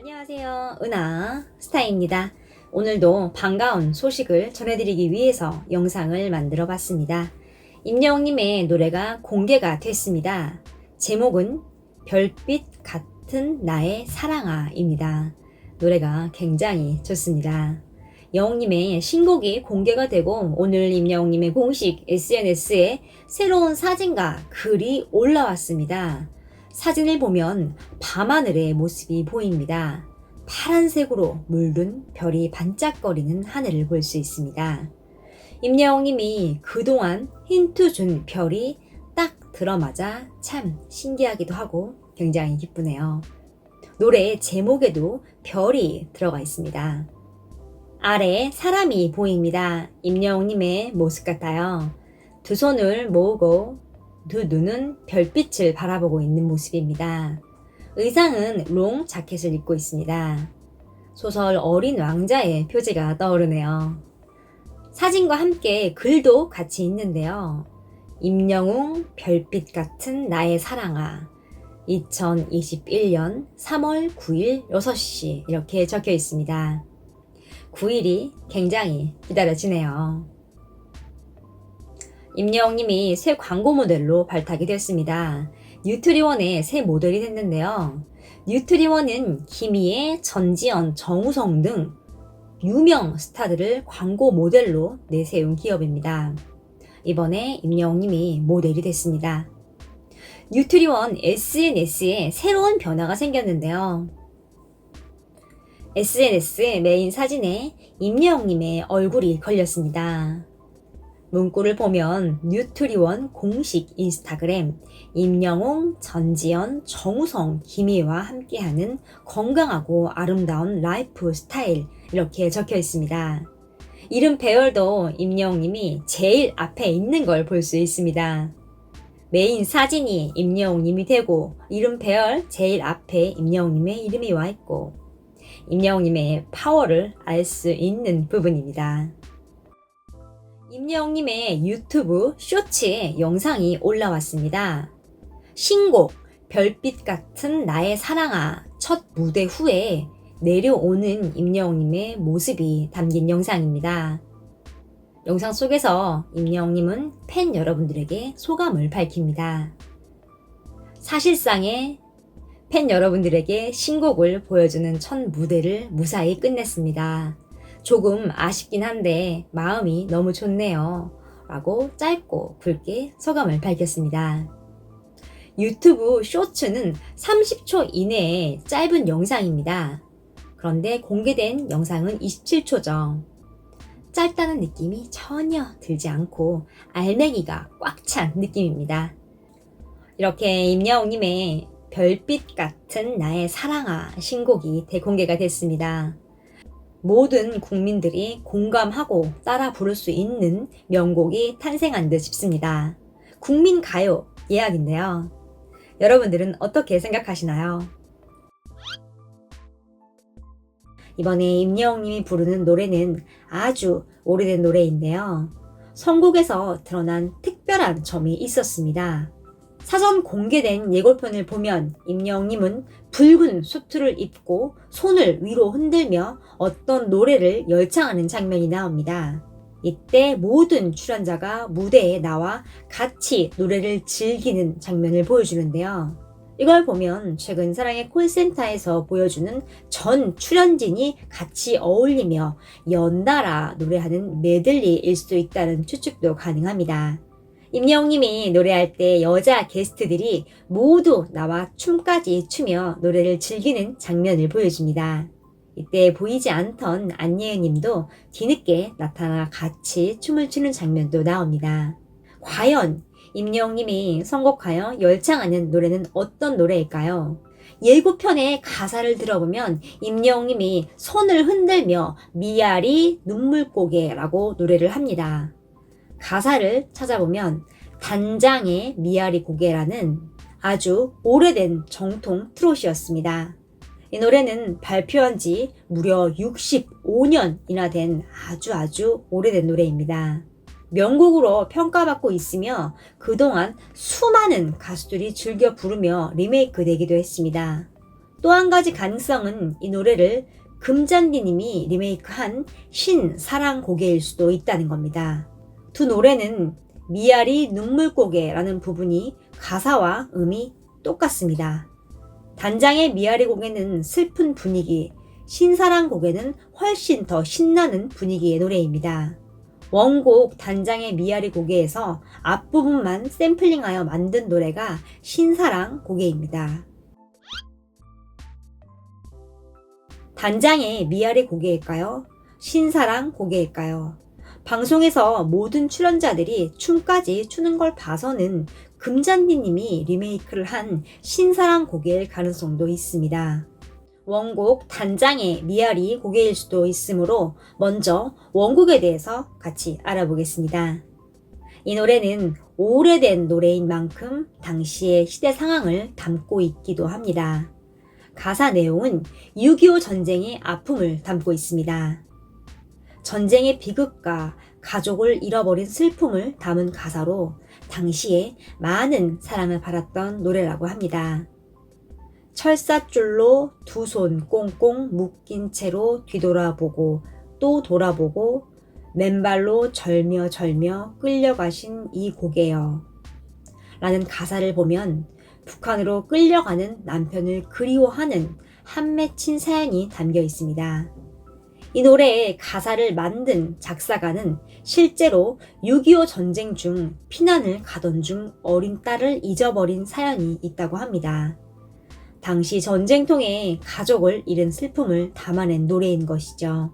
안녕하세요. 은하 스타입니다. 오늘도 반가운 소식을 전해드리기 위해서 영상을 만들어 봤습니다. 임영웅님의 노래가 공개가 됐습니다. 제목은 별빛 같은 나의 사랑아입니다. 노래가 굉장히 좋습니다. 영웅님의 신곡이 공개가 되고 오늘 임영웅님의 공식 SNS에 새로운 사진과 글이 올라왔습니다. 사진을 보면 밤하늘의 모습이 보입니다. 파란색으로 물든 별이 반짝거리는 하늘을 볼 수 있습니다. 임영웅님이 그동안 힌트 준 별이 딱 들어맞아 참 신기하기도 하고 굉장히 기쁘네요. 노래 제목에도 별이 들어가 있습니다. 아래에 사람이 보입니다. 임영웅님의 모습 같아요. 두 손을 모으고 두 눈은 별빛을 바라보고 있는 모습입니다. 의상은 롱 자켓을 입고 있습니다. 소설 어린 왕자의 표지가 떠오르네요. 사진과 함께 글도 같이 있는데요. 임영웅 별빛 같은 나의 사랑아 2021년 3월 9일 6시 이렇게 적혀 있습니다. 9일이 굉장히 기다려지네요. 임영웅님이 새 광고 모델로 발탁이 됐습니다. 뉴트리원의 새 모델이 됐는데요. 뉴트리원은 김희애, 전지현, 정우성 등 유명 스타들을 광고 모델로 내세운 기업입니다. 이번에 임영웅님이 모델이 됐습니다. 뉴트리원 SNS에 새로운 변화가 생겼는데요. SNS 메인 사진에 임영웅님의 얼굴이 걸렸습니다. 문구를 보면 뉴트리원 공식 인스타그램 임영웅, 전지현, 정우성, 김희애와 함께하는 건강하고 아름다운 라이프 스타일 이렇게 적혀 있습니다. 이름 배열도 임영웅님이 제일 앞에 있는 걸 볼 수 있습니다. 메인 사진이 임영웅님이 되고 이름 배열 제일 앞에 임영웅님의 이름이 와 있고 임영웅님의 파워를 알 수 있는 부분입니다. 임영웅님의 유튜브 쇼츠에 영상이 올라왔습니다. 신곡 별빛 같은 나의 사랑아 첫 무대 후에 내려오는 임영웅님의 모습이 담긴 영상입니다. 영상 속에서 임영웅님은 팬 여러분들에게 소감을 밝힙니다. 사실상의 팬 여러분들에게 신곡을 보여주는 첫 무대를 무사히 끝냈습니다. 조금 아쉽긴 한데 마음이 너무 좋네요. 라고 짧고 굵게 소감을 밝혔습니다. 유튜브 쇼츠는 30초 이내의 짧은 영상입니다. 그런데 공개된 영상은 27초죠. 짧다는 느낌이 전혀 들지 않고 알맹이가 꽉 찬 느낌입니다. 이렇게 임영웅님의 별빛 같은 나의 사랑아 신곡이 대공개가 됐습니다. 모든 국민들이 공감하고 따라 부를 수 있는 명곡이 탄생한 듯 싶습니다. 국민가요 예약인데요. 여러분들은 어떻게 생각하시나요? 이번에 임영웅님이 부르는 노래는 아주 오래된 노래인데요. 선곡에서 드러난 특별한 점이 있었습니다. 사전 공개된 예고편을 보면 임영웅님은 붉은 수트를 입고 손을 위로 흔들며 어떤 노래를 열창하는 장면이 나옵니다. 이때 모든 출연자가 무대에 나와 같이 노래를 즐기는 장면을 보여주는데요. 이걸 보면 최근 사랑의 콜센터에서 보여주는 전 출연진이 같이 어울리며 연달아 노래하는 메들리일 수도 있다는 추측도 가능합니다. 임영웅님이 노래할 때 여자 게스트들이 모두 나와 춤까지 추며 노래를 즐기는 장면을 보여줍니다. 이때 보이지 않던 안예은님도 뒤늦게 나타나 같이 춤을 추는 장면도 나옵니다. 과연 임영웅님이 선곡하여 열창하는 노래는 어떤 노래일까요? 예고편의 가사를 들어보면 임영웅님이 손을 흔들며 미아리 눈물고개라고 노래를 합니다. 가사를 찾아보면 단장의 미아리 고개라는 아주 오래된 정통 트롯이었습니다. 이 노래는 발표한 지 무려 65년이나 된 아주 오래된 노래입니다. 명곡으로 평가받고 있으며 그동안 수많은 가수들이 즐겨 부르며 리메이크 되기도 했습니다. 또 한 가지 가능성은 이 노래를 금잔디님이 리메이크한 신사랑고개일 수도 있다는 겁니다. 두 노래는 미아리 눈물고개라는 부분이 가사와 음이 똑같습니다. 단장의 미아리 고개는 슬픈 분위기, 신사랑고개는 훨씬 더 신나는 분위기의 노래입니다. 원곡 단장의 미아리 고개에서 앞부분만 샘플링하여 만든 노래가 신사랑고개입니다. 단장의 미아리 고개일까요? 신사랑고개일까요? 방송에서 모든 출연자들이 춤까지 추는 걸 봐서는 금잔디님이 리메이크를 한 신사랑고개일 가능성도 있습니다. 원곡 단장의 미아리 고개일 수도 있으므로 먼저 원곡에 대해서 같이 알아보겠습니다. 이 노래는 오래된 노래인 만큼 당시의 시대 상황을 담고 있기도 합니다. 가사 내용은 6.25 전쟁의 아픔을 담고 있습니다. 전쟁의 비극과 가족을 잃어버린 슬픔을 담은 가사로 당시에 많은 사랑을 받았던 노래라고 합니다. 철사줄로 두 손 꽁꽁 묶인 채로 뒤돌아보고 또 돌아보고 맨발로 절며 끌려가신 이 고개여 라는 가사를 보면 북한으로 끌려가는 남편을 그리워하는 한 맺힌 사연이 담겨 있습니다. 이 노래의 가사를 만든 작사가는 실제로 6.25 전쟁 중 피난을 가던 중 어린 딸을 잊어버린 사연이 있다고 합니다. 당시 전쟁통에 가족을 잃은 슬픔을 담아낸 노래인 것이죠.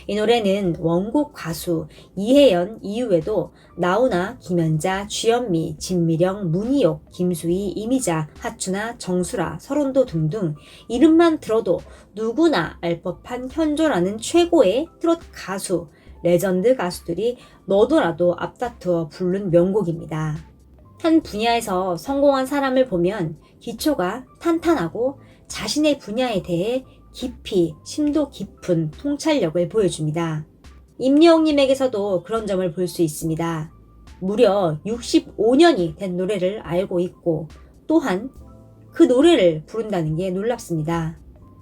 이 노래는 원곡 가수 이혜연 이후에도 나훈아, 김연자, 주현미, 진미령, 문희옥, 김수희, 이미자, 하춘아, 정수라, 설원도 등등 이름만 들어도 누구나 알 법한 현존하는 최고의 트롯 가수, 레전드 가수들이 너도나도 앞다투어 부른 명곡입니다. 한 분야에서 성공한 사람을 보면 기초가 탄탄하고 자신의 분야에 대해 깊이 심도 깊은 통찰력을 보여줍니다. 임영웅님에게서도 그런 점을 볼 수 있습니다. 무려 65년이 된 노래를 알고 있고 또한 그 노래를 부른다는 게 놀랍습니다.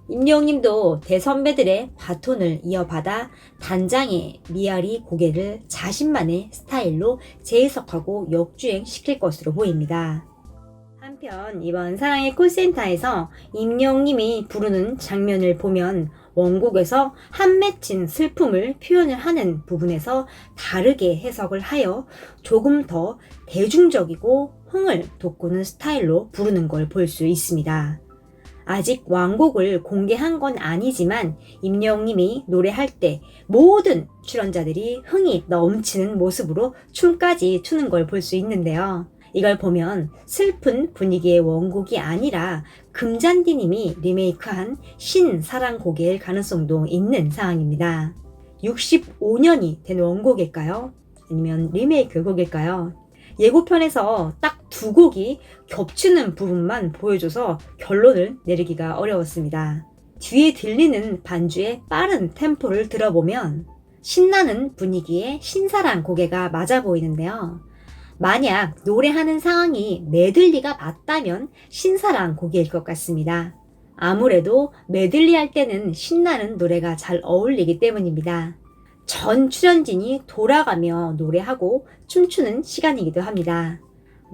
임영웅님도 대선배들의 바톤을 이어받아 단장의 미아리 고개를 자신만의 스타일로 재해석하고 역주행시킬 것으로 보입니다. 한편 이번 사랑의 콜센터에서 임영웅님이 부르는 장면을 보면 원곡에서 한 맺힌 슬픔을 표현을 하는 부분에서 다르게 해석을 하여 조금 더 대중적이고 흥을 돋구는 스타일로 부르는 걸 볼 수 있습니다. 아직 완곡을 공개한 건 아니지만 임영웅님이 노래할 때 모든 출연자들이 흥이 넘치는 모습으로 춤까지 추는 걸 볼 수 있는데요. 이걸 보면 슬픈 분위기의 원곡이 아니라 금잔디님이 리메이크한 신사랑고개일 가능성도 있는 상황입니다. 65년이 된 원곡일까요? 아니면 리메이크 곡일까요? 예고편에서 딱 두 곡이 겹치는 부분만 보여줘서 결론을 내리기가 어려웠습니다. 뒤에 들리는 반주의 빠른 템포를 들어보면 신나는 분위기의 신사랑 고개가 맞아 보이는데요. 만약 노래하는 상황이 메들리가 맞다면 신사랑 고개일 것 같습니다. 아무래도 메들리 할 때는 신나는 노래가 잘 어울리기 때문입니다. 전 출연진이 돌아가며 노래하고 춤추는 시간이기도 합니다.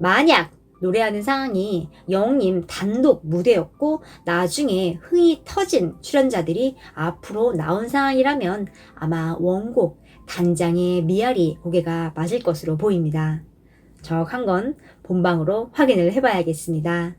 만약 노래하는 상황이 영웅님 단독 무대였고 나중에 흥이 터진 출연자들이 앞으로 나온 상황이라면 아마 원곡 단장의 미아리 고개가 맞을 것으로 보입니다. 정확한 건 본방으로 확인을 해봐야겠습니다.